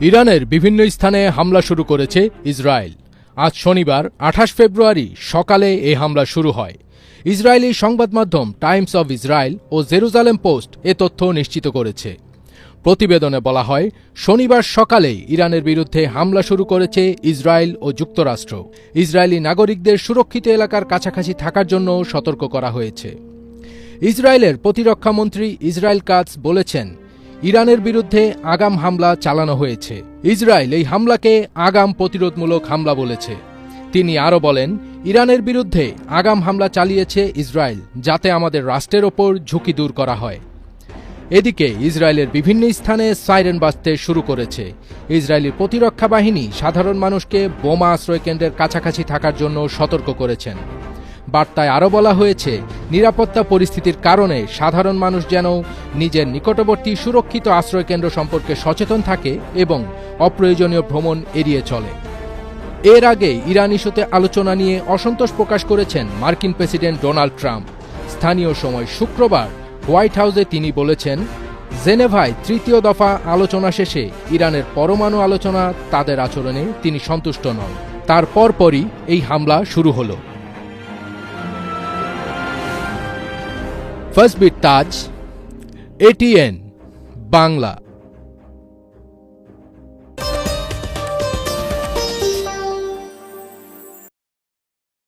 ইরানের বিভিন্ন স্থানে হামলা শুরু করেছে ইসরায়েল। আজ শনিবার 28 ফেব্রুয়ারি সকালে এই হামলা শুরু হয়। ইসরায়েলি সংবাদ মাধ্যম টাইমস অব ইসরায়েল ও জেরুজালেম পোস্ট এ তথ্য নিশ্চিত করেছে। প্রতিবেদনে বলা হয়, শনিবার সকালে ইরানের বিরুদ্ধে হামলা শুরু করেছে ইসরায়েল ও যুক্তরাষ্ট্র। ইসরায়েলি নাগরিকদের সুরক্ষিত এলাকার কাছাকাছি থাকার জন্য সতর্ক করা হয়েছে। ইসরায়েলের প্রতিরক্ষা মন্ত্রী ইসরায়েল কাটজ বলেছেন, ইরানের বিরুদ্ধে আগাম হামলা চালানো হয়েছে। ইসরায়েল এই হামলাকে আগাম প্রতিরোধমূলক হামলা বলেছে। তিনি আরও বলেন, ইরানের বিরুদ্ধে আগাম হামলা চালিয়েছে ইসরায়েল, যাতে আমাদের রাষ্ট্রের ওপর ঝুঁকি দূর করা হয়। এদিকে ইসরায়েলের বিভিন্ন স্থানে সাইরেন বাজতে শুরু করেছে। ইসরায়েলি প্রতিরক্ষা বাহিনী সাধারণ মানুষকে বোমা আশ্রয়কেন্দ্রের কাছাকাছি থাকার জন্য সতর্ক করেছেন। বার্তায় আরও বলা হয়েছে, নিরাপত্তা পরিস্থিতির কারণে সাধারণ মানুষ যেন নিজের নিকটবর্তী সুরক্ষিত আশ্রয়কেন্দ্র সম্পর্কে সচেতন থাকে এবং অপ্রয়োজনীয় ভ্রমণ এড়িয়ে চলে। এর আগে ইরান ইস্যুতে আলোচনা নিয়ে অসন্তোষ প্রকাশ করেছেন মার্কিন প্রেসিডেন্ট ডোনাল্ড ট্রাম্প। স্থানীয় সময় শুক্রবার হোয়াইট হাউসে তিনি বলেছেন, জেনেভায় তৃতীয় দফা আলোচনা শেষে ইরানের পরমাণু আলোচনা তাদের আচরণে তিনি সন্তুষ্ট নন। তার পরপরই এই হামলা শুরু হল। ফার্স্ট বিট তাজ, এটিএন বাংলা।